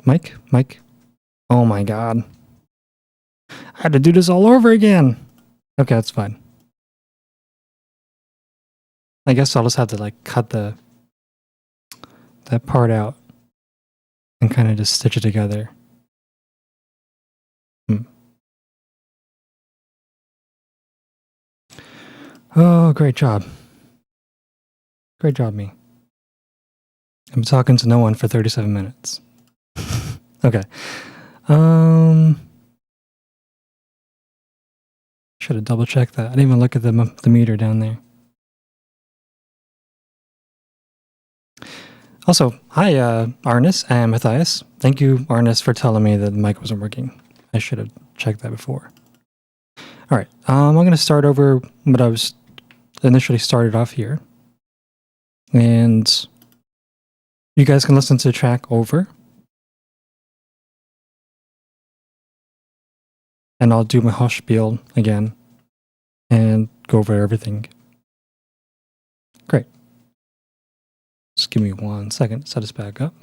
Mike. Oh my god. I had to do this all over again. Okay, that's fine. I guess I'll just have to like cut that part out and kind of just stitch it together. Oh, great job. Great job, me. I'm talking to no one for 37 minutes. Okay. Should have double checked that. I didn't even look at the meter down there. Also, hi, Arnis and Matthias. Thank you, Arnis, for telling me that the mic wasn't working. I should have checked that before. All right, I'm going to start over what I was initially started off here. And you guys can listen to the track over. And I'll do my hush spiel again and go over everything. Great. Just give me 1 second to set this back up.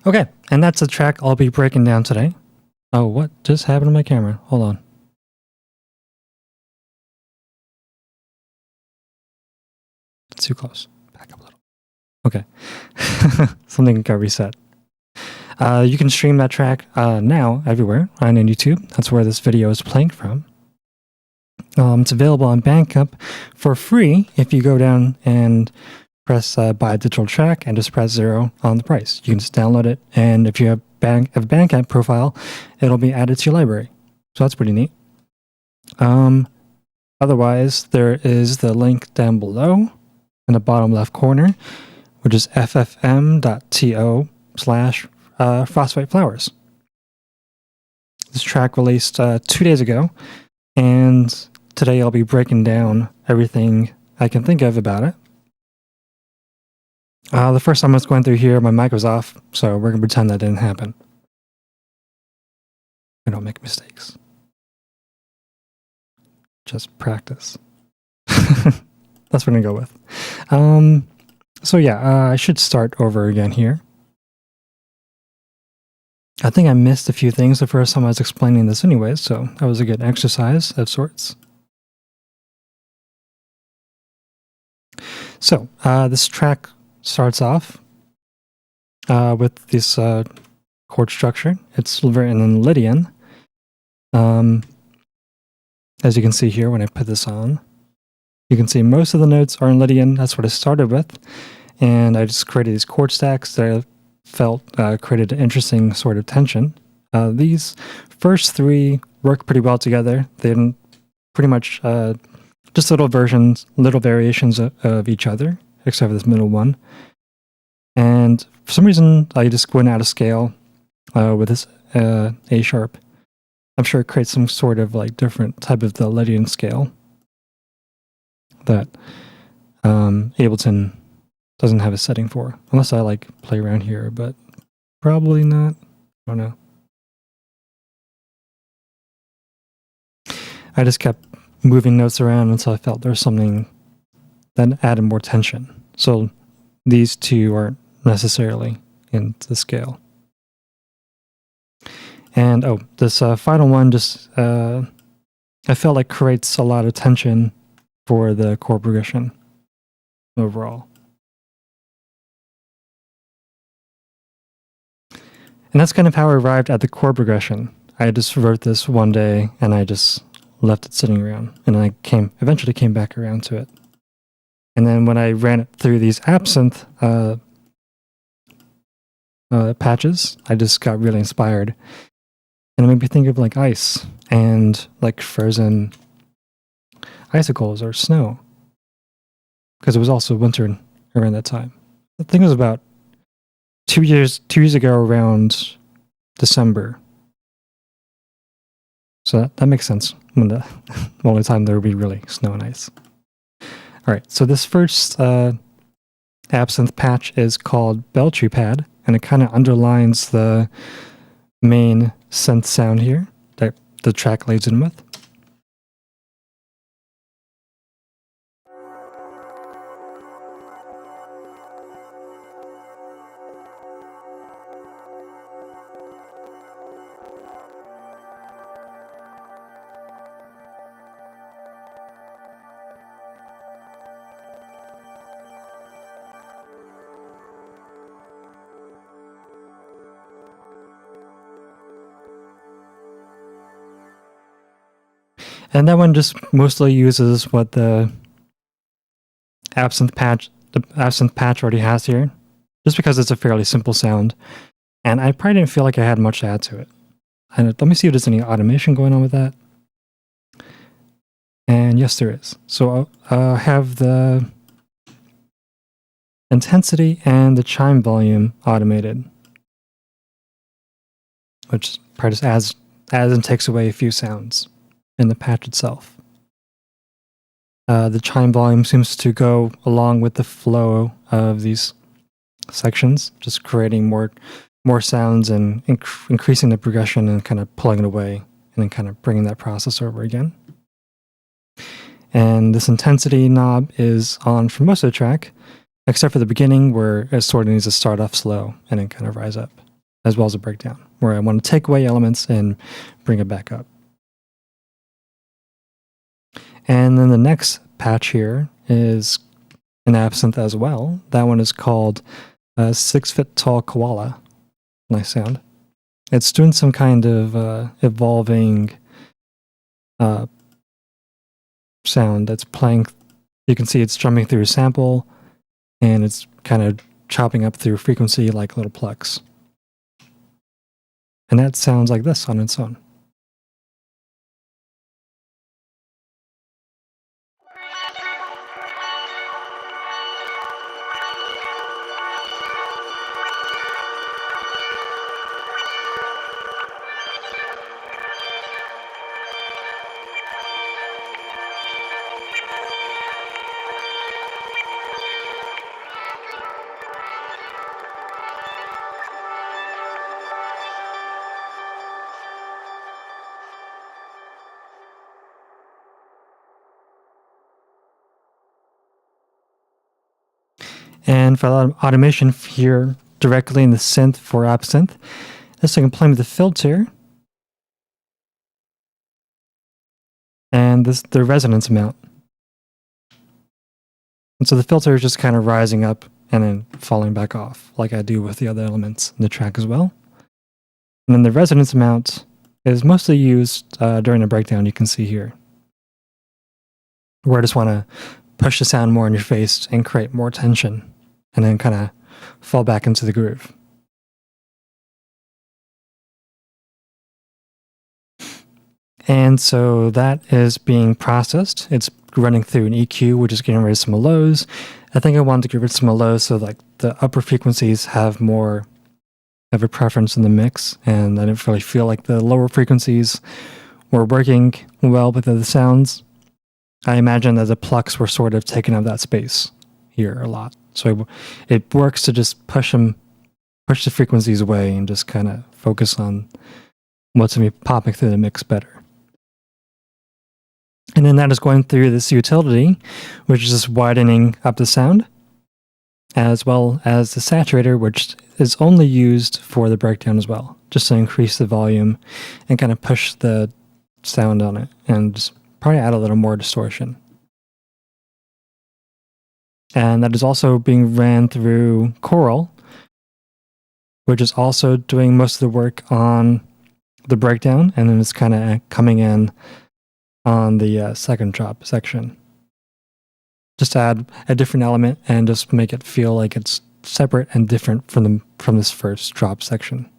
Okay, and that's the track I'll be breaking down today. Oh, what just happened to my camera? Hold on. too close. Back up a little. Okay. Something got reset. You can stream that track now everywhere on YouTube. That's where this video is playing from. It's available on Bandcamp for free if you go down and press buy a digital track and just press 0 on the price. You can just download it, and if you have a Bandcamp profile, it'll be added to your library. So that's pretty neat. Otherwise, there is the link down below in the bottom left corner, which is ffm.to/Frostbite Flowers. This track released 2 days ago, and today I'll be breaking down everything I can think of about it. The first time I was going through here, my mic was off, so we're going to pretend that didn't happen. I don't make mistakes. Just practice. That's what I'm going to go with. So yeah, I should start over again here. I think I missed a few things the first time I was explaining this anyways, so that was a good exercise of sorts. So, this track starts off with this chord structure. It's written in Lydian. As you can see here when I put this on, you can see most of the notes are in Lydian. That's what I started with. And I just created these chord stacks that I felt created an interesting sort of tension. These first 3 work pretty well together. They're pretty much just little variations of each other, except for this middle one. And for some reason, I just went out of scale with this A sharp. I'm sure it creates some sort of like different type of the Lydian scale that Ableton doesn't have a setting for, unless I like play around here, but probably not. I don't know. I just kept moving notes around until I felt there was something that added more tension. So these 2 aren't necessarily in the scale. And this final one just I felt like creates a lot of tension for the chord progression overall. And that's kind of how I arrived at the chord progression. I just wrote this one day and I just left it sitting around, and I eventually came back around to it. And then when I ran it through these absinthe patches, I just got really inspired. And it made me think of like ice and like frozen icicles or snow, because it was also winter around that time. I think it was about 2 years ago around December. So that makes sense when the only time there would be really snow and ice. All right, so this first absinthe patch is called Beltry Pad, and it kind of underlines the main synth sound here that the track leads in with. And that one just mostly uses what the absinthe patch already has here, just because it's a fairly simple sound. And I probably didn't feel like I had much to add to it. And let me see if there's any automation going on with that. And yes, there is. So I'll have the intensity and the chime volume automated, which probably just adds and takes away a few sounds in the patch itself. The chime volume seems to go along with the flow of these sections, just creating more sounds and increasing the progression and kind of pulling it away and then kind of bringing that process over again. And this intensity knob is on for most of the track, except for the beginning where it sort of needs to start off slow and then kind of rise up, as well as a breakdown, where I want to take away elements and bring it back up. And then the next patch here is an absinthe as well. That one is called 6 Foot Tall Koala. Nice sound. It's doing some kind of evolving sound that's playing. You can see it's jumping through a sample, and it's kind of chopping up through frequency like little plucks. And that sounds like this on its own. And for automation here directly in the synth for absinthe, this I can play with the filter and the resonance amount. And so the filter is just kind of rising up and then falling back off, like I do with the other elements in the track as well. And then the resonance amount is mostly used during a breakdown, you can see here, where I just want to push the sound more in your face and create more tension, and then kind of fall back into the groove. And so that is being processed. It's running through an EQ, which is getting rid of some lows. I think I wanted to get rid of some lows so like the upper frequencies have more of a preference in the mix, and I didn't really feel like the lower frequencies were working well with the sounds. I imagine that the plucks were sort of taking up that space here a lot. So it works to just push the frequencies away and just kind of focus on what's going to be popping through the mix better. And then that is going through this utility, which is just widening up the sound, as well as the saturator, which is only used for the breakdown as well, just to increase the volume and kind of push the sound on it and just probably add a little more distortion. And that is also being ran through Choral, which is also doing most of the work on the breakdown, and then it's kind of coming in on the second drop section. Just add a different element and just make it feel like it's separate and different from this first drop section.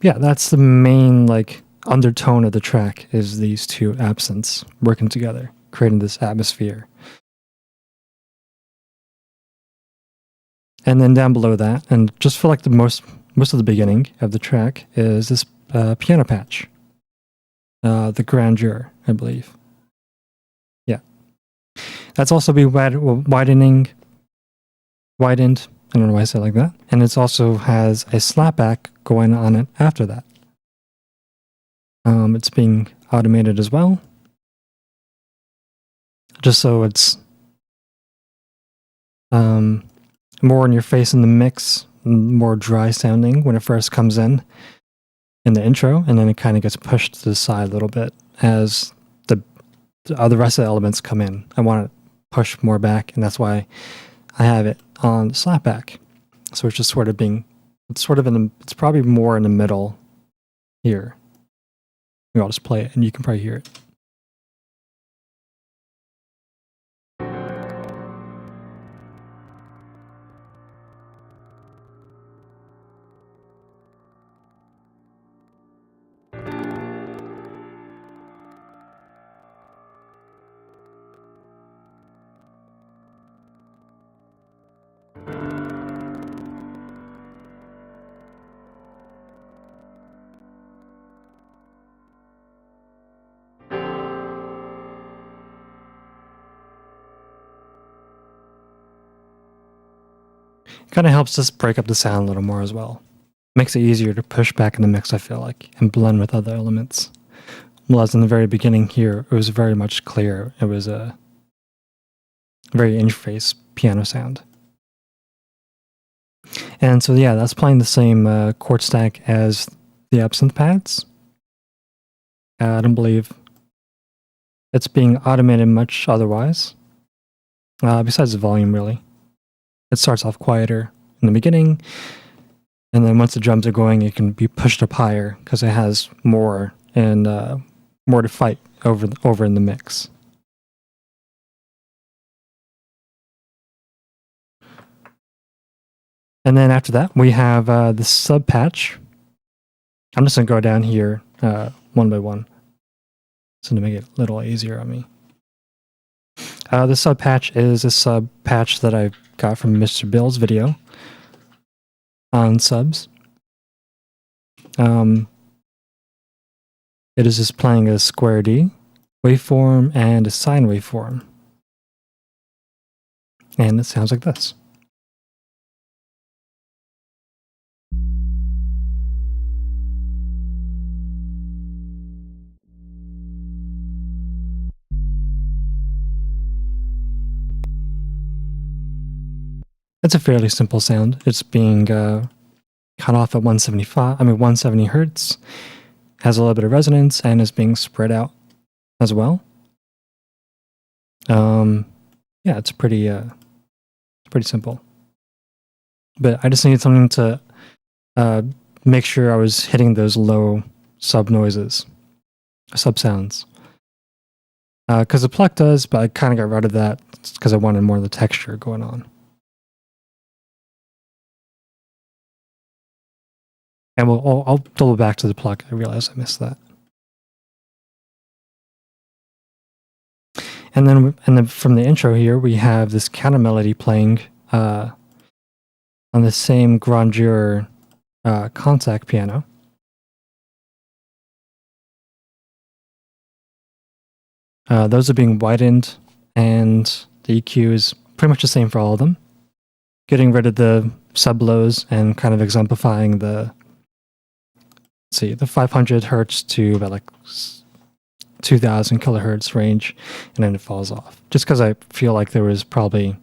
Yeah, that's the main like undertone of the track, is these two absinthes working together, creating this atmosphere. And then down below that, and just for like the most of the beginning of the track, is this piano patch, the grandeur, I believe. Yeah, that's also being widened. I don't know why I said it like that. And it also has a slapback going on it after that. It's being automated as well, just so it's more in your face in the mix, more dry sounding when it first comes in the intro, and then it kind of gets pushed to the side a little bit as the rest of the elements come in. I want it pushed more back, and that's why I have it on slapback. So it's just sort of it's probably more in the middle here. I'll just play it and you can probably hear it. Kind of helps us break up the sound a little more as well. Makes it easier to push back in the mix, I feel like, and blend with other elements. Whereas in the very beginning here, it was very much clear. It was a very in-your-face piano sound. And so yeah, that's playing the same chord stack as the absinthe pads. I don't believe it's being automated much otherwise, besides the volume, really. It starts off quieter in the beginning, and then once the drums are going, it can be pushed up higher because it has more and more to fight over in the mix. And then after that, we have the sub patch. I'm just going to go down here one by one, so to make it a little easier on me. The sub patch is a sub patch that I got from Mr. Bill's video on subs. It is just playing a square D waveform and a sine waveform. And it sounds like this. It's a fairly simple sound. It's being cut off at 170 hertz, has a little bit of resonance, and is being spread out as well. Yeah, it's pretty simple. But I just needed something to make sure I was hitting those low sub noises, sub sounds. Because the pluck does, but I kind of got rid of that because I wanted more of the texture going on. And I'll double back to the pluck. I realized I missed that. And then from the intro here, we have this counter melody playing on the same grandeur contact piano. Those are being widened, and the EQ is pretty much the same for all of them. Getting rid of the sub lows and kind of exemplifying the 500 hertz to about like 2000 kilohertz range, and then it falls off. Just because I feel like there was probably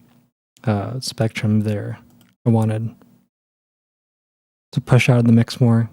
spectrum there I wanted to push out of the mix more.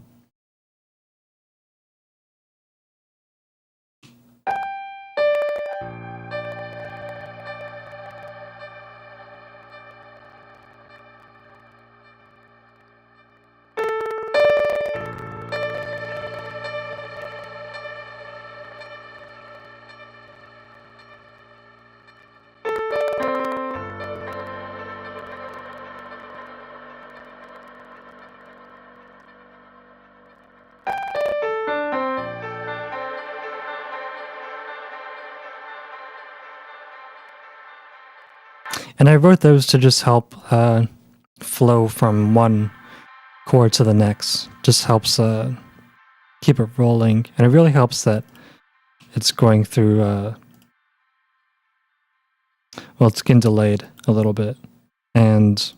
And I wrote those to just help flow from one chord to the next. Just helps keep it rolling. And it really helps that it's going through, it's getting delayed a little bit. And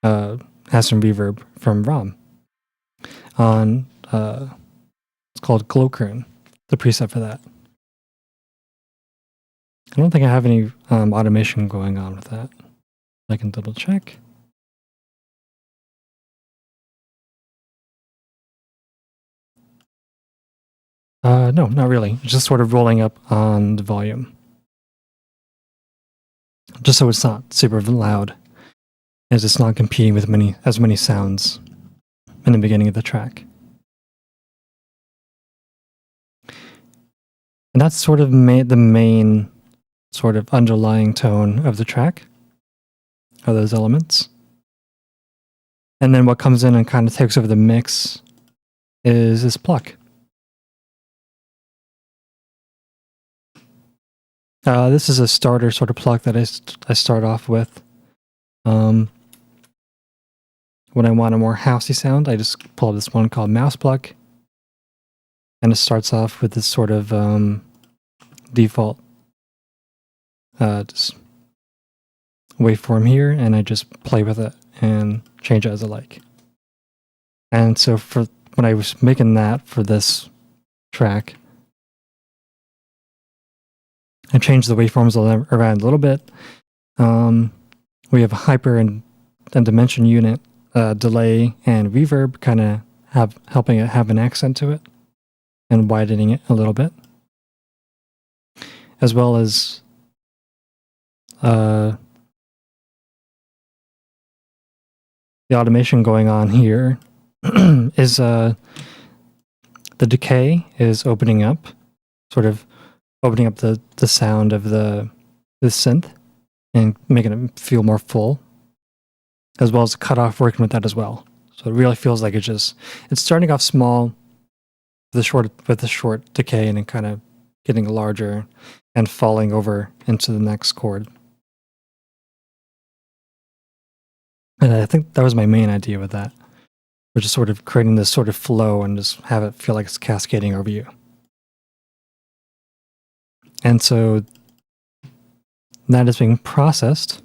has some reverb from ROM on, it's called Glowcurrent, the preset for that. I don't think I have any automation going on with that. I can double check. No, not really. It's just sort of rolling up on the volume. Just so it's not super loud, as it's not competing with as many sounds in the beginning of the track. And that's sort of the main sort of underlying tone of the track, of those elements. And then what comes in and kind of takes over the mix is this pluck. This is a starter sort of pluck that I start off with. When I want a more housey sound, I just pull up this one called Mouse Pluck. And it starts off with this sort of default just waveform here, and I just play with it and change it as I like. And so when I was making that for this track, I changed the waveforms around a little bit. We have a hyper and dimension unit, delay and reverb, kind of helping it have an accent to it. and widening it a little bit, as well as the automation going on here is the decay is opening up, sort of opening up the sound of the synth and making it feel more full, as well as cutoff working with that as well. So it really feels like it's starting off small with the short decay and then kind of getting larger and falling over into the next chord. And I think that was my main idea with that, which is sort of creating this sort of flow and just have it feel like it's cascading over you. And so that is being processed.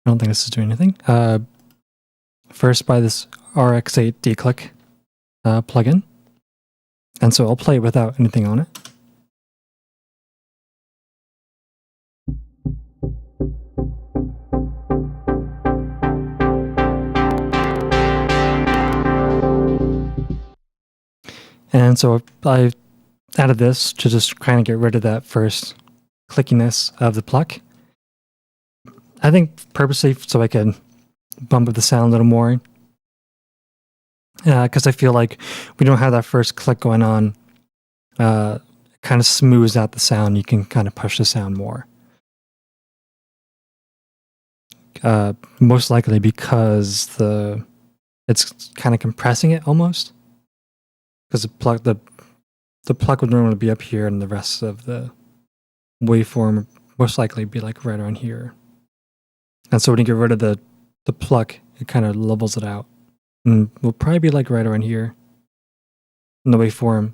I don't think this is doing anything. First by this RX8 declick plugin. And so I'll play it without anything on it. And so I added this to just kind of get rid of that first clickiness of the pluck. I think purposely so I can bump up the sound a little more. Because I feel like we don't have that first click going on. Kind of smooths out the sound. You can kind of push the sound more. Most likely because it's kind of compressing it almost. Because the pluck would normally be up here, and the rest of the waveform would most likely be like right around here. And so when you get rid of the pluck, it kind of levels it out. And will probably be like right around here in the waveform,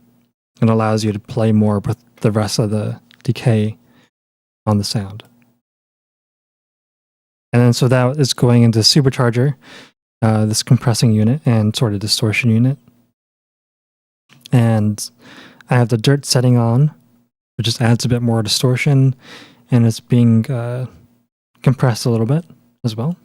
and allows you to play more with the rest of the decay on the sound. And then so that is going into supercharger, this compressing unit and sort of distortion unit. And I have the dirt setting on, which just adds a bit more distortion, and it's being compressed a little bit as well.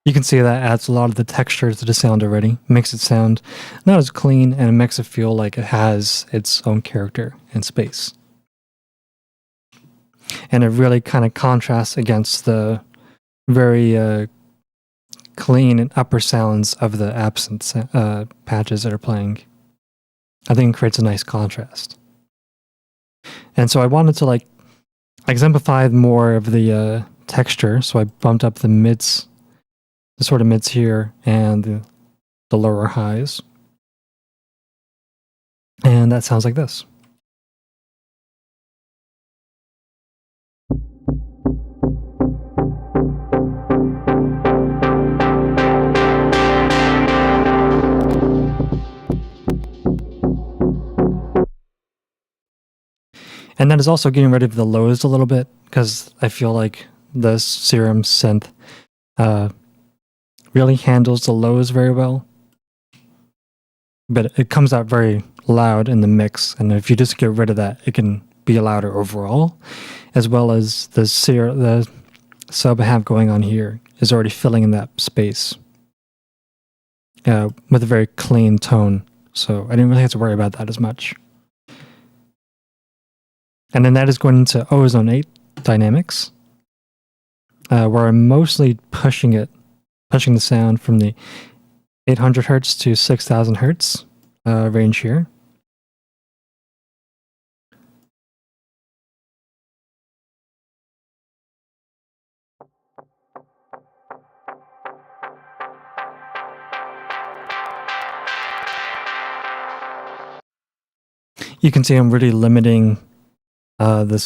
You can see that adds a lot of the texture to the sound already. Makes it sound not as clean, and it makes it feel like it has its own character and space. And it really kind of contrasts against the very clean and upper sounds of the absent patches that are playing. I think it creates a nice contrast. And so I wanted to like exemplify more of the texture, so I bumped up the mids, the sort of mids here, and the lower highs. And that sounds like this. And that is also getting rid of the lows a little bit, because I feel like the Serum synth really handles the lows very well. But it comes out very loud in the mix, and if you just get rid of that, it can be louder overall, as well as the sub I have going on here is already filling in that space with a very clean tone. So I didn't really have to worry about that as much. And then that is going into Ozone 8 dynamics, where I'm mostly pushing the sound from the 800 hertz to 6000 hertz range here. You can see I'm really limiting the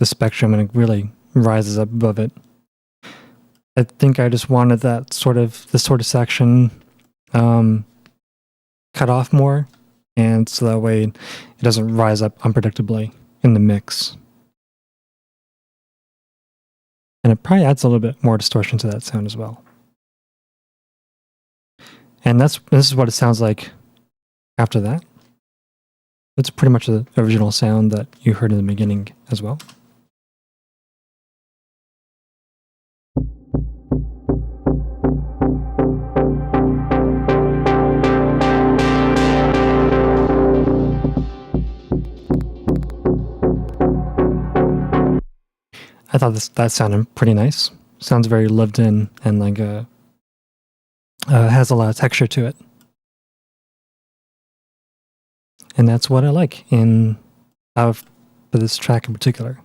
spectrum, and it really rises up above it. I think I just wanted this sort of section cut off more, and so that way it doesn't rise up unpredictably in the mix. And it probably adds a little bit more distortion to that sound as well. And this is what it sounds like after that. That's pretty much the original sound that you heard in the beginning as well. I thought that sounded pretty nice. Sounds very lived in and like has a lot of texture to it. And that's what I like for this track in particular.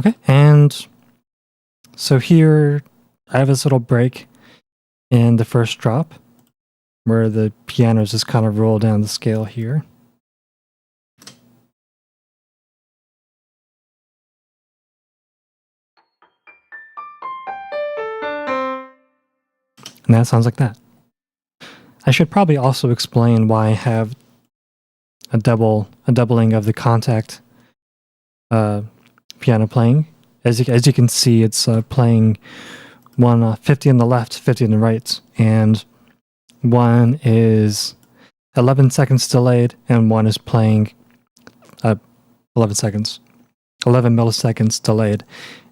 Okay, and so here I have this little break in the first drop where the pianos just kind of roll down the scale here. And that sounds like that. I should probably also explain why I have a doubling of the contact piano playing. As you can see, it's playing 50 on the left, 50 on the right, and one is 11 seconds delayed, and one is playing 11 milliseconds delayed,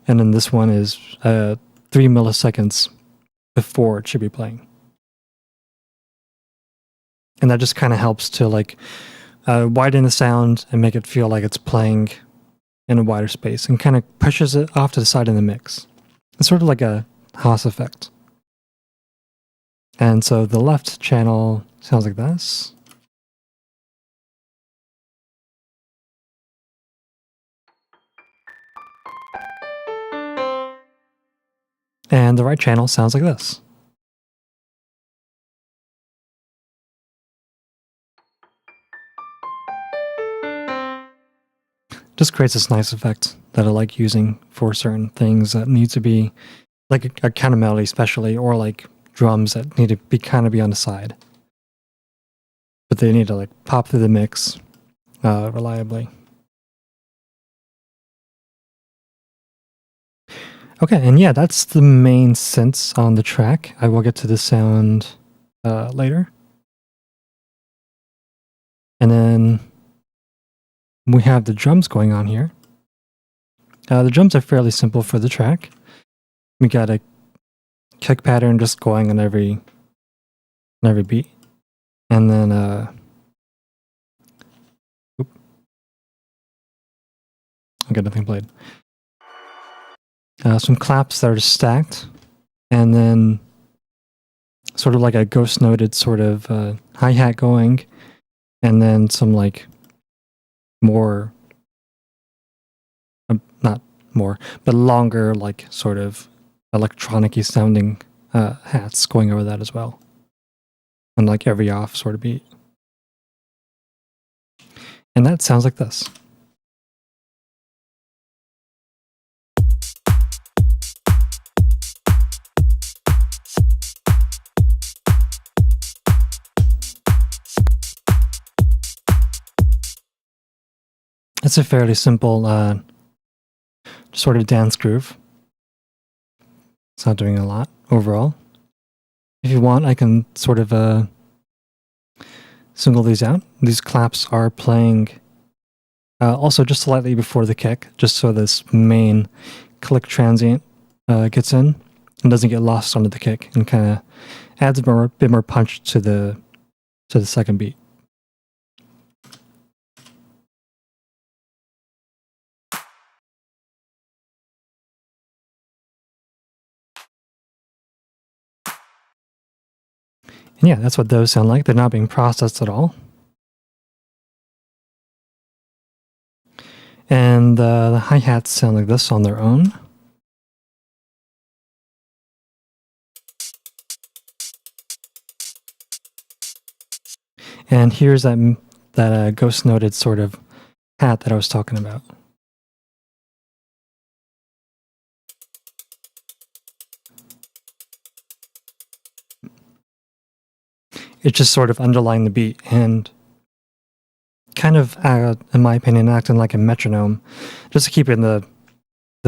and then this one is 3 milliseconds before it should be playing. And that just kind of helps to like widen the sound and make it feel like it's playing in a wider space and kind of pushes it off to the side in the mix. It's sort of like a Haas effect. And so the left channel sounds like this. And the right channel sounds like this. Just creates this nice effect that I like using for certain things that need to be like a kind of melody especially, or like drums that need to be kind of be on the side. But they need to like pop through the mix reliably. Okay, and yeah, that's the main synths on the track. I will get to the sound later. And then we have the drums going on here. The drums are fairly simple for the track. We got a kick pattern just going on every beat. And then I got nothing played. Some claps that are stacked, and then sort of like a ghost noted sort of hi-hat going, and then some like more, not more, but longer like sort of electronic-y sounding hats going over that as well. And like every off sort of beat. And that sounds like this. It's a fairly simple sort of dance groove. It's not doing a lot overall. If you want, I can sort of single these out. These claps are playing also just slightly before the kick, just so this main click transient gets in and doesn't get lost onto the kick, and kind of adds a bit more punch to the second beat. And yeah, that's what those sound like. They're not being processed at all. And the hi-hats sound like this on their own. And here's that ghost noted sort of hat that I was talking about. It's just sort of underlying the beat and kind of, in my opinion, acting like a metronome, just to keep it in the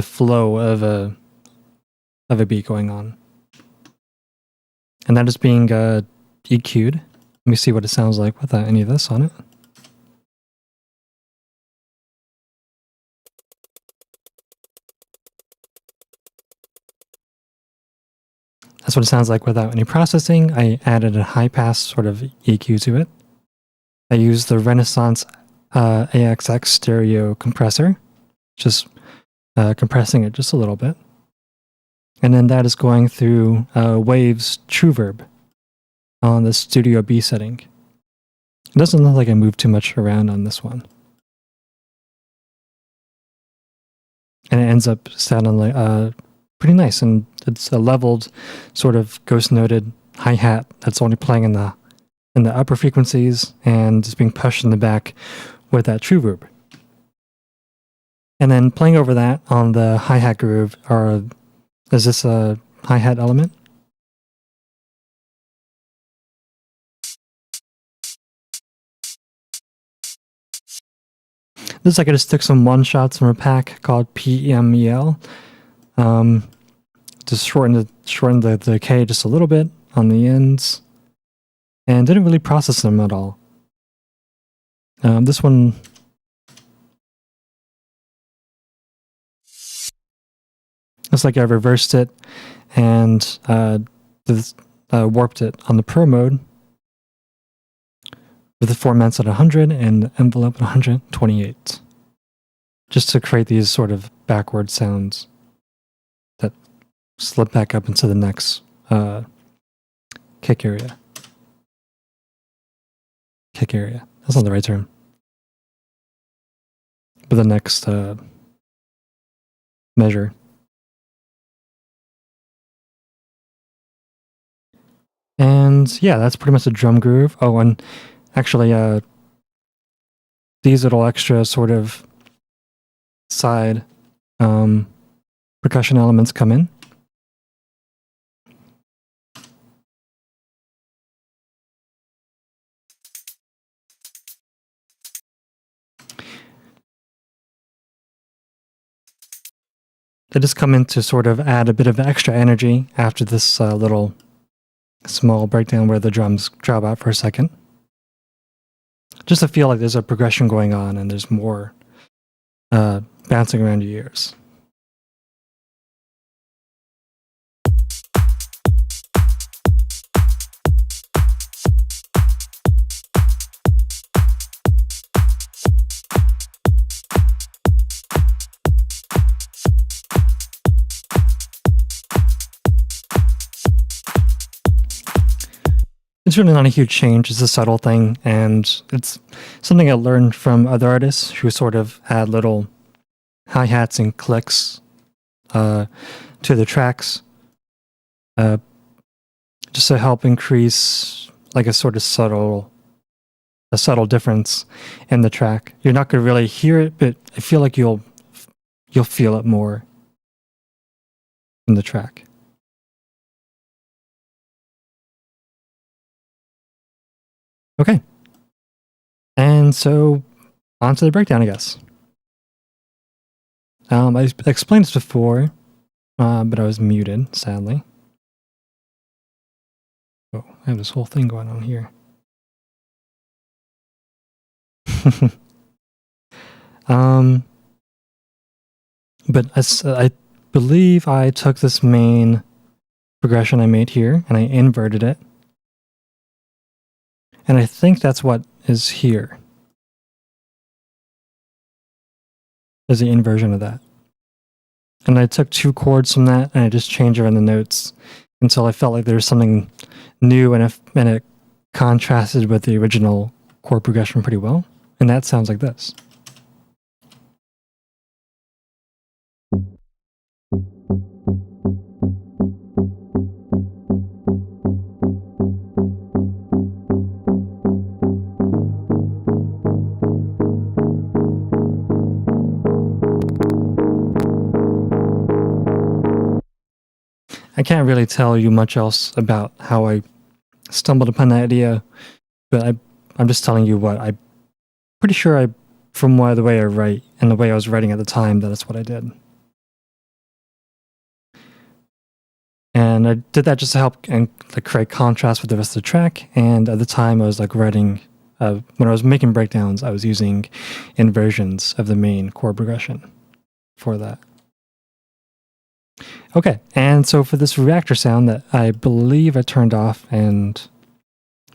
flow of a beat going on. And that is being EQ'd. Let me see what it sounds like without any of this on it. That's what it sounds like without any processing. I added a high pass sort of EQ to it. I used the Renaissance AXX stereo compressor, just compressing it just a little bit. And then that is going through Wave's True Verb on the Studio B setting. It doesn't look like I moved too much around on this one. And it ends up sounding like pretty nice, and it's a leveled sort of ghost noted hi-hat that's only playing in the upper frequencies and is being pushed in the back with that true verb. And then playing over that on the hi-hat groove is this a hi-hat element? This I could just stick some one-shots from a pack called PMEL. Just shorten the decay just a little bit on the ends, and didn't really process them at all. This one, looks like I reversed it and warped it on the Pro mode with the formats at 100 and the envelope at 128, just to create these sort of backward sounds that slip back up into the next kick area. Kick area. That's not the right term. But the next measure. And yeah, that's pretty much a drum groove. Oh, and actually, these little extra sort of side percussion elements come in. They just come in to sort of add a bit of extra energy after this little small breakdown where the drums drop out for a second. Just to feel like there's a progression going on and there's more bouncing around your ears. It's really not a huge change. It's a subtle thing, and it's something I learned from other artists who sort of add little hi-hats and clicks to the tracks, just to help increase like a sort of subtle difference in the track. You're not going to really hear it, but I feel like you'll feel it more in the track. Okay. And so on to the breakdown, I guess. I explained this before, but I was muted, sadly. Oh, I have this whole thing going on here. But I believe I took this main progression I made here and I inverted it. And I think that's what is here. There's the inversion of that. And I took 2 chords from that and I just changed around the notes until I felt like there was something new, and it contrasted with the original chord progression pretty well. And that sounds like this. I can't really tell you much else about how I stumbled upon the idea, but I'm just telling you what I'm pretty sure from the way I write and the way I was writing at the time, that's what I did. And I did that just to help and create contrast with the rest of the track. And at the time, I was writing, when I was making breakdowns, I was using inversions of the main chord progression for that. Okay, and so for this reactor sound that I believe I turned off and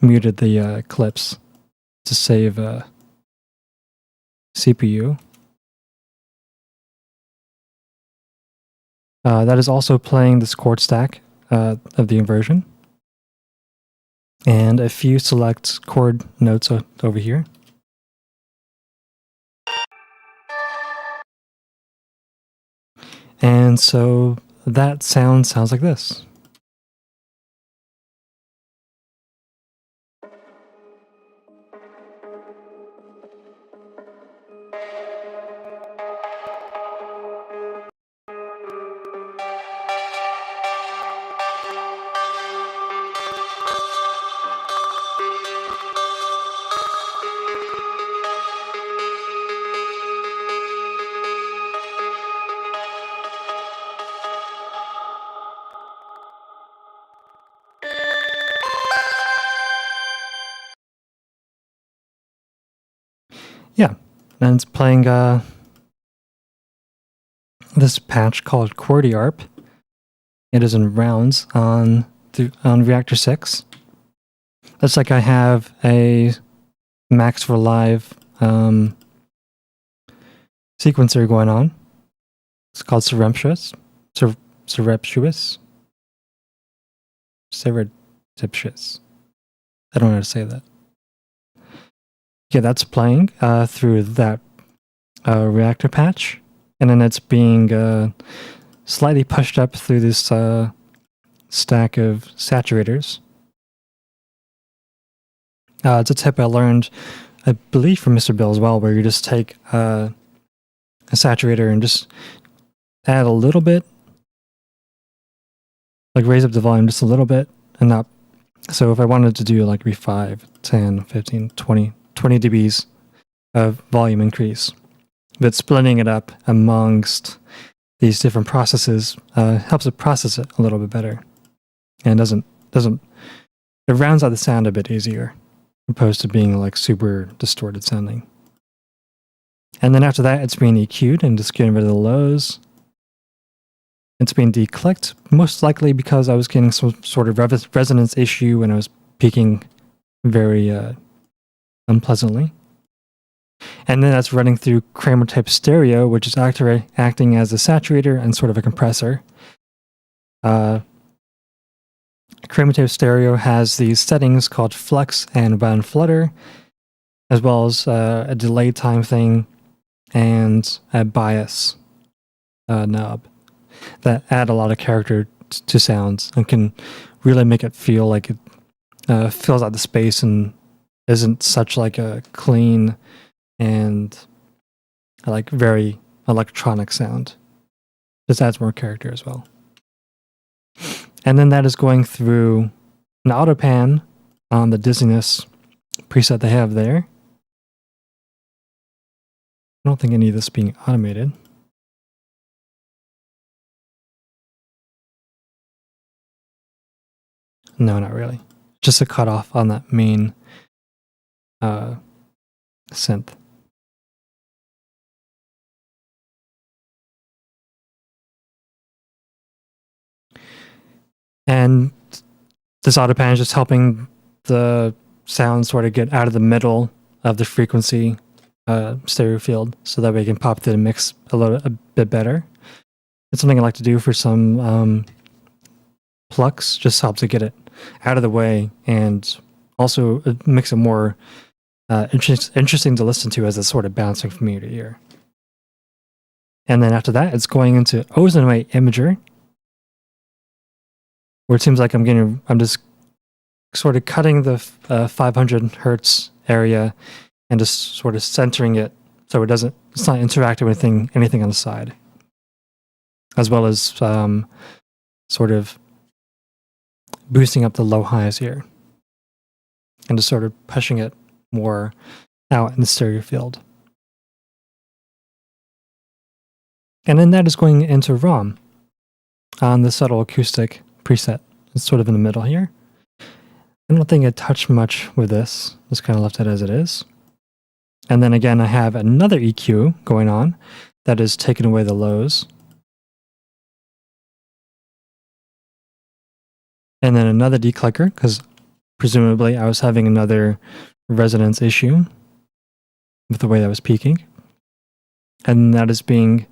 muted the clips to save CPU. That is also playing this chord stack of the inversion. And a few select chord notes over here. And so that sounds like this. Yeah, and it's playing this patch called QWERTY-ARP. It is in rounds on Reactor 6. Looks like I have a Max for Live sequencer going on. It's called Surreptitious. Surreptitious. I don't know how to say that. Yeah, that's playing through that reactor patch. And then it's being slightly pushed up through this stack of saturators. It's a tip I learned, I believe, from Mr. Bill as well, where you just take a saturator and just add a little bit, raise up the volume just a little bit, and not. So if I wanted to do maybe 5, 10, 15, 20 dBs of volume increase, but splitting it up amongst these different processes helps it process it a little bit better, and it rounds out the sound a bit easier, opposed to being super distorted sounding. And then after that, it's being EQ'd and just getting rid of the lows. It's being declicked, most likely because I was getting some sort of resonance issue when I was peaking very unpleasantly. And then that's running through Kramer type stereo, which is acting as a saturator and sort of a compressor. Kramer type stereo has these settings called flex and wound flutter, as well as a delay time thing and a bias knob that add a lot of character to sounds and can really make it feel like it fills out the space and isn't such a clean and very electronic sound. This adds more character as well. And then that is going through an auto pan on the dizziness preset they have there. I don't think any of this is being automated. No, not really. Just a cutoff on that main synth. And this auto pan is just helping the sound sort of get out of the middle of the frequency stereo field, so that way you can pop through the mix a bit better. It's something I like to do for some plucks, just helps to get it out of the way, and also it makes it more interesting to listen to as it's sort of bouncing from ear to ear. And then after that, it's going into ozone wave imager, where it seems like I'm just sort of cutting the 500 hertz area and just sort of centering it so it's not interacting with anything on the side, as well as sort of boosting up the low highs here and just sort of pushing it more out in the stereo field. And then that is going into ROM on the subtle acoustic preset. It's sort of in the middle here. I don't think I touched much with this. Just kind of left it as it is. And then again, I have another EQ going on that is taking away the lows. And then another declicker, because presumably I was having another resonance issue with the way that was peaking. And that is being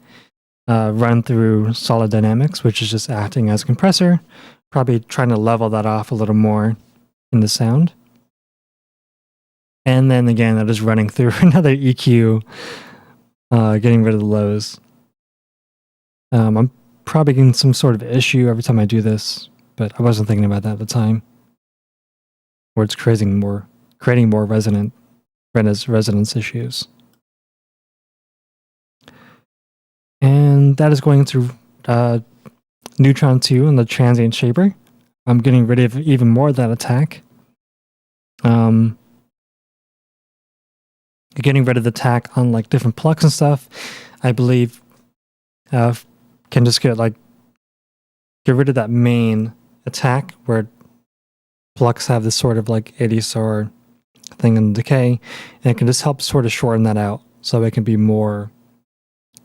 run through Solid Dynamics, which is just acting as a compressor, probably trying to level that off a little more in the sound. And then again, that is running through another EQ, getting rid of the lows. I'm probably getting some sort of issue every time I do this, but I wasn't thinking about that at the time. Or it's creating more resonance issues. And that is going through Neutron 2 and the Transient Shaper. I'm getting rid of even more of that attack. Getting rid of the attack on like different plucks and stuff, I believe can just get rid of that main attack where plucks have this sort of like 80 SOR thing in decay, and it can just help sort of shorten that out so it can be more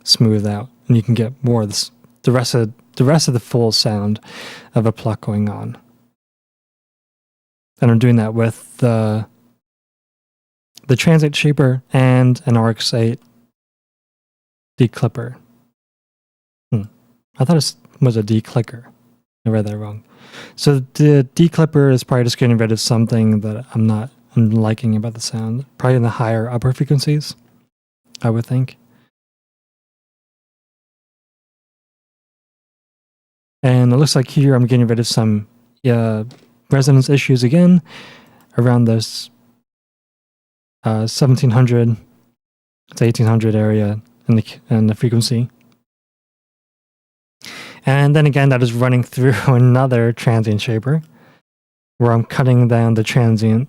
smooth out, and you can get more of this, the rest of the full sound of a pluck going on. And I'm doing that with the Transient Shaper and an RX-8 declipper. I thought it was a declicker. I read that wrong. So the declipper is probably just getting rid of something that I'm liking about the sound. Probably in the higher upper frequencies, I would think. And it looks like here I'm getting rid of some resonance issues again around this 1700 to 1800 area in the frequency. And then again, that is running through another Transient Shaper where I'm cutting down the transient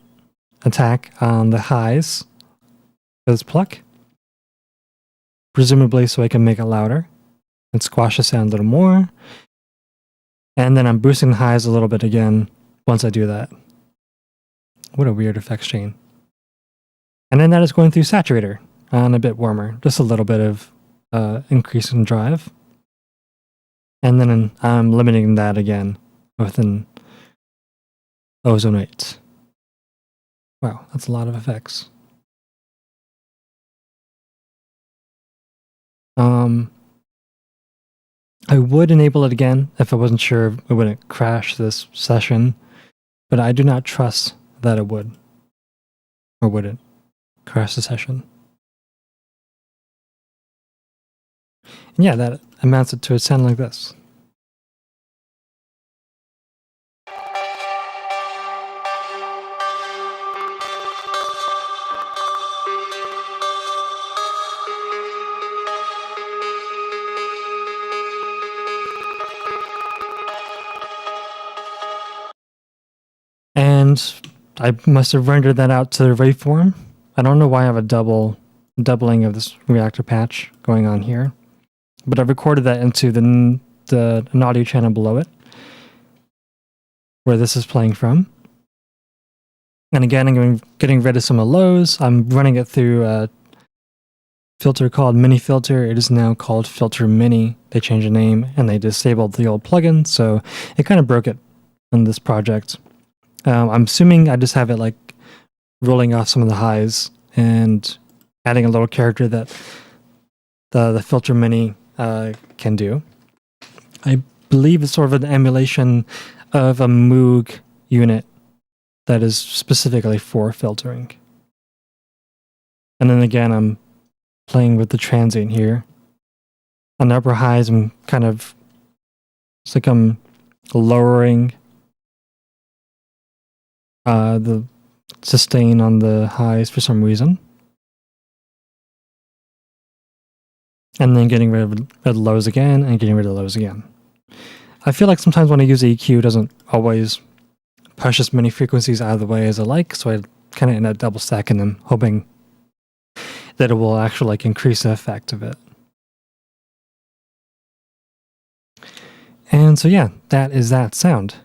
attack on the highs with this pluck, presumably so I can make it louder and squash the sound a little more. And then I'm boosting the highs a little bit again once I do that. What a weird effects chain. And then that is going through Saturator on a bit warmer, just a little bit of increase in drive. And then I'm limiting that again with an Ozone 8. Wow, that's a lot of effects. I would enable it again if I wasn't sure it wouldn't crash this session, but I do not trust that it would, or would it crash the session. And yeah, that amounts it to a sound like this. And I must have rendered that out to the waveform. I don't know why I have a doubling of this reactor patch going on here, but I've recorded that into an audio channel below it, where this is playing from. And again, I'm getting rid of some of the lows. I'm running it through a filter called Mini Filter. It is now called Filter Mini. They changed the name and they disabled the old plugin, so it kind of broke it in this project. I'm assuming I just have it like rolling off some of the highs and adding a little character that the Filter Mini can do. I believe it's sort of an emulation of a Moog unit that is specifically for filtering. And then again, I'm playing with the transient here. On the upper highs, I'm kind of, it's like I'm lowering the sustain on the highs for some reason. And then getting rid of the lows again and getting rid of the lows again. I feel like sometimes when I use EQ, it doesn't always push as many frequencies out of the way as I like, so I kind of end up double stacking them, hoping that it will actually like increase the effect of it. And so yeah, that is that sound.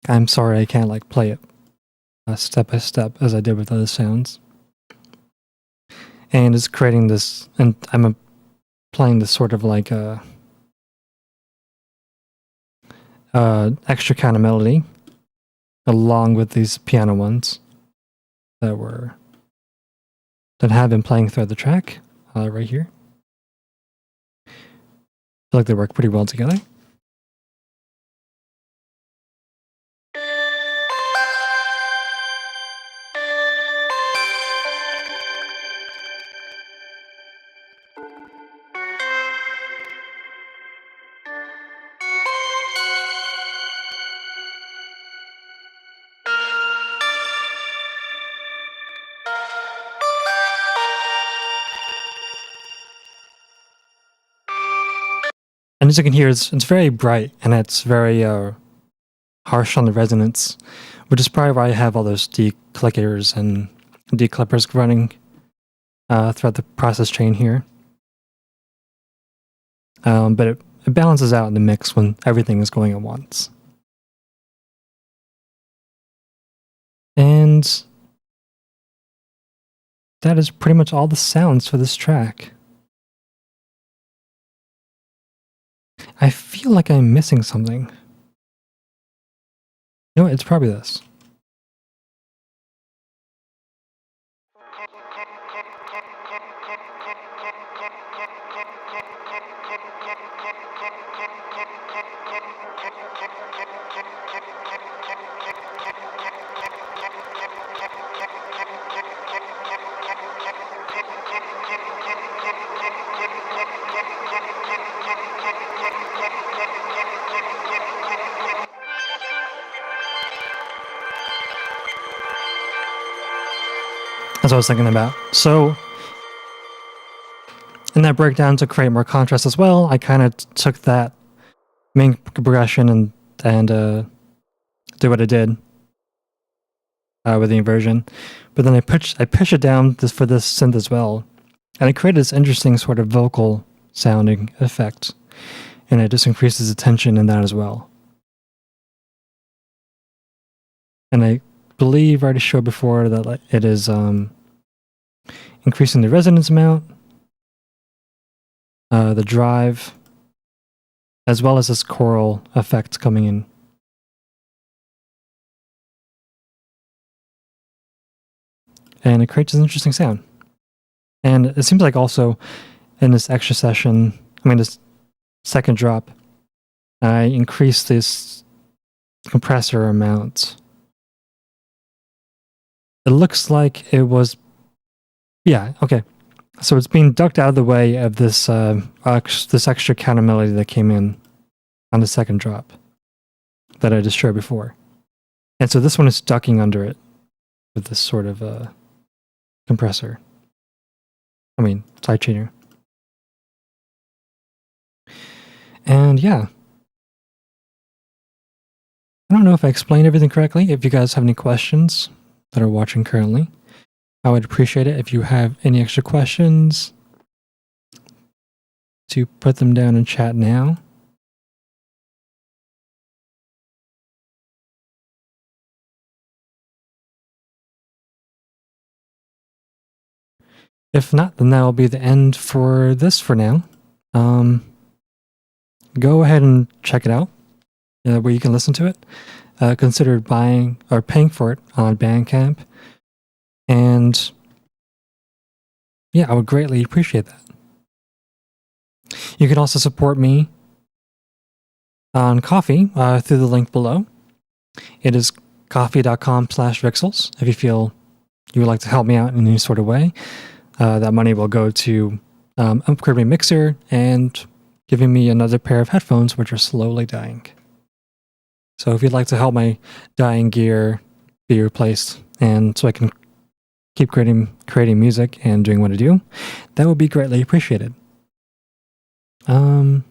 I'm sorry I can't like play it step by step as I did with other sounds. And it's creating this, and I'm playing this sort of like a extra kind of melody along with these piano ones that have been playing throughout the track right here. I feel like they work pretty well together. And as you can hear, it's very bright and it's very harsh on the resonance, which is probably why I have all those declickers and declippers running throughout the process chain here. But it balances out in the mix when everything is going at once. And that is pretty much all the sounds for this track. I feel like I'm missing something. You know what? It's probably this. That's what I was thinking about. So, in that breakdown to create more contrast as well, I kind of took that main progression and did what I did with the inversion. But then I pitched it down for this synth as well, and it created this interesting sort of vocal sounding effect, and it just increases the tension in that as well. And I believe I already showed before that it is increasing the resonance amount, the drive, as well as this choral effect coming in. And it creates an interesting sound. And it seems like also in this extra session, this second drop, I increased this compressor amount. It looks like it was, yeah, okay. So it's being ducked out of the way of this this extra counter melody that came in on the second drop that I just showed before. And so this one is ducking under it with this sort of compressor. Sidechainer. And yeah. I don't know if I explained everything correctly. If you guys have any questions that are watching currently, I would appreciate it if you have any extra questions to put them down in chat now. If not, then that will be the end for this for now. Go ahead and check it out where you can listen to it. Consider buying or paying for it on Bandcamp. And yeah, I would greatly appreciate that. You can also support me on Ko-fi through the link below. It is ko-fi.com/Vixels if you feel you would like to help me out in any sort of way. That money will go to upgrading my mixer and giving me another pair of headphones, which are slowly dying. So if you'd like to help my dying gear be replaced, and so I can keep creating music and doing what I do, that would be greatly appreciated. I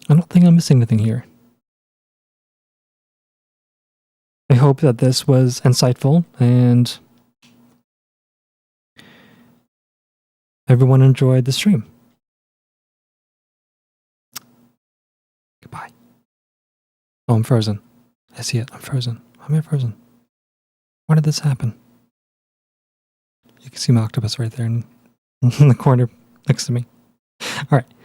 don't think I'm missing anything here. I hope that this was insightful and everyone enjoyed the stream. Goodbye. Oh, I'm frozen. I see it. I'm frozen. Why am I frozen? Why did this happen? You can see my octopus right there in the corner next to me. All right.